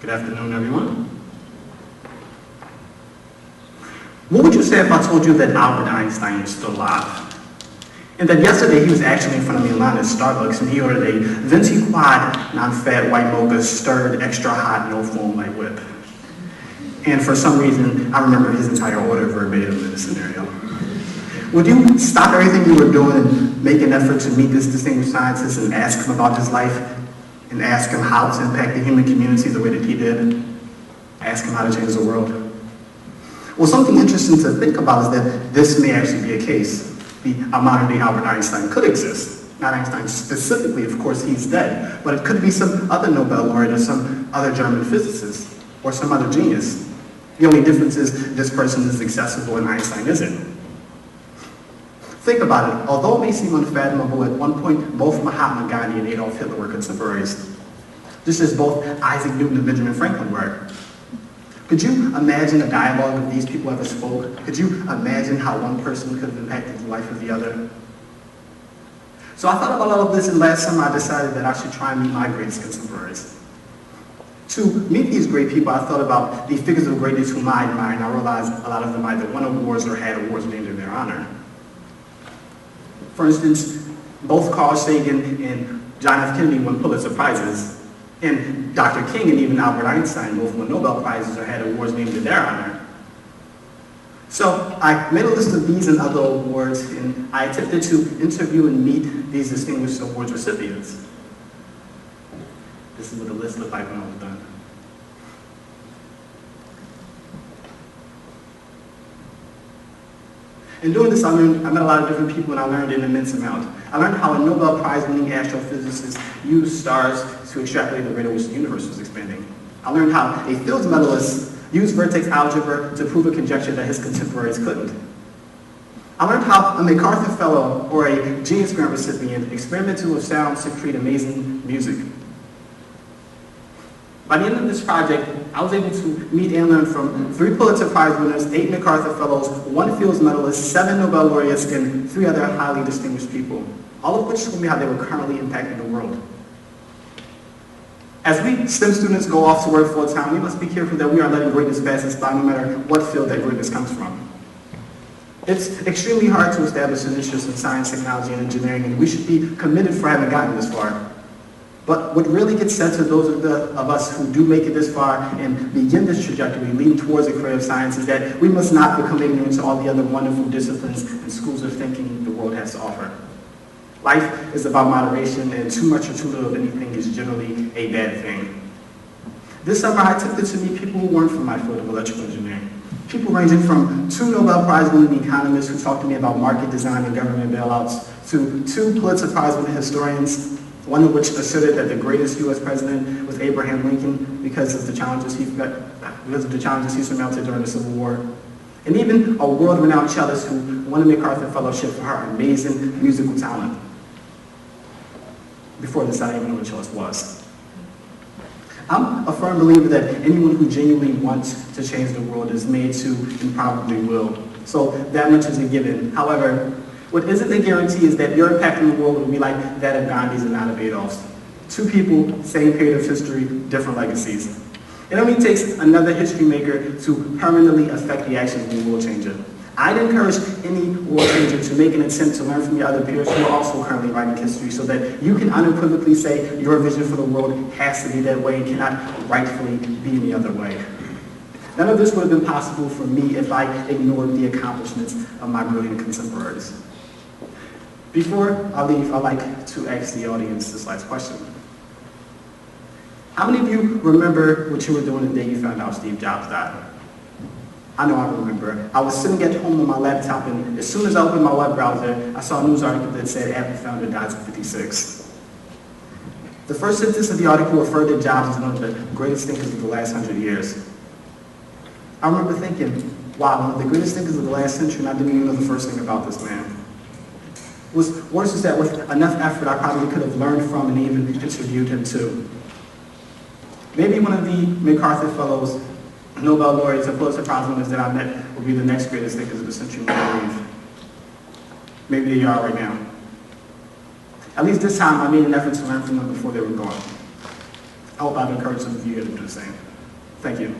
Good afternoon, everyone. What would you say if I told you that Albert Einstein is still alive? And that yesterday he was actually in front of me in line at Starbucks and he ordered a venti quad, non-fat white mocha, stirred, extra hot, no foam light whip. And for some reason, I remember his entire order verbatim in this scenario. Would you stop everything you were doing and make an effort to meet this distinguished scientist and ask him about his life? And ask him how to impact the human community the way that he did? Ask him how to change the world? Well, something interesting to think about is that this may actually be a case. A modern-day Albert Einstein could exist. Not Einstein specifically, of course, he's dead. But it could be some other Nobel laureate or some other German physicist or some other genius. The only difference is this person is accessible and Einstein isn't. Think about it. Although it may seem unfathomable, at one point, both Mahatma Gandhi and Adolf Hitler were contemporaries. Just as both Isaac Newton and Benjamin Franklin were. Could you imagine a dialogue if these people ever spoke? Could you imagine how one person could have impacted the life of the other? So I thought about all of this, and last summer I decided that I should try and meet my greatest contemporaries. To meet these great people, I thought about the figures of greatness whom I admire, and I realized a lot of them either won awards or had awards named in their honor. For instance, both Carl Sagan and John F. Kennedy won Pulitzer Prizes, and Dr. King and even Albert Einstein both won Nobel Prizes or had awards named in their honor. So I made a list of these and other awards, and I attempted to interview and meet these distinguished awards recipients. This is what the list looked like when I was done. In doing this, I met a lot of different people and I learned an immense amount. I learned how a Nobel Prize-winning astrophysicist used stars to extrapolate the rate at which the universe was expanding. I learned how a Fields medalist used vertex algebra to prove a conjecture that his contemporaries couldn't. I learned how a MacArthur Fellow or a Genius Grant recipient experimented with sounds to create amazing music. By the end of this project, I was able to meet and learn from 3 Pulitzer Prize winners, 8 MacArthur Fellows, 1 Fields medalist, 7 Nobel laureates, and 3 other highly distinguished people, all of which told me how they were currently impacting the world. As we STEM students go off to work full-time, we must be careful that we are letting greatness pass us by no matter what field that greatness comes from. It's extremely hard to establish an interest in science, technology, and engineering, and we should be committed for having gotten this far. But what really gets said to those of us who do make it this far and begin this trajectory leading towards a career of science is that we must not become ignorant to all the other wonderful disciplines and schools of thinking the world has to offer. Life is about moderation, and too much or too little of anything is generally a bad thing. This summer I attempted to meet people who weren't from my field of electrical engineering. People ranging from 2 Nobel Prize-winning economists who talked to me about market design and government bailouts to 2 Pulitzer Prize-winning historians, one of which asserted that the greatest U.S. president was Abraham Lincoln because of the challenges he surmounted during the Civil War. And even a world-renowned cellist who won a MacArthur Fellowship for her amazing musical talent. Before this, I didn't even know what a cellist was. I'm a firm believer that anyone who genuinely wants to change the world is made to and probably will. So that much is a given. However, what isn't a guarantee is that your impact on the world will be like that of Gandhi's and not of Adolf's. 2 people, same period of history, different legacies. It only takes another history maker to permanently affect the actions of the world changer. I'd encourage any world changer to make an attempt to learn from your other peers who are also currently writing history so that you can unequivocally say your vision for the world has to be that way and cannot rightfully be any other way. None of this would have been possible for me if I ignored the accomplishments of my brilliant contemporaries. Before I leave, I'd like to ask the audience this last question. How many of you remember what you were doing the day you found out Steve Jobs died? I know I remember. I was sitting at home on my laptop, and as soon as I opened my web browser, I saw a news article that said Apple founder dies at 56. The first sentence of the article referred to Jobs as one of the greatest thinkers of the last 100 years. I remember thinking, wow, one of the greatest thinkers of the last century, and I didn't even know the first thing about this man. What's worse is that with enough effort, I probably could have learned from and even interviewed him too. Maybe one of the MacArthur Fellows, Nobel laureates, or Pulitzer Prize winners that I met will be the next greatest thinkers of the century when I leave. Maybe they are right now. At least this time, I made an effort to learn from them before they were gone. I hope I've encouraged some of you to do the same. Thank you.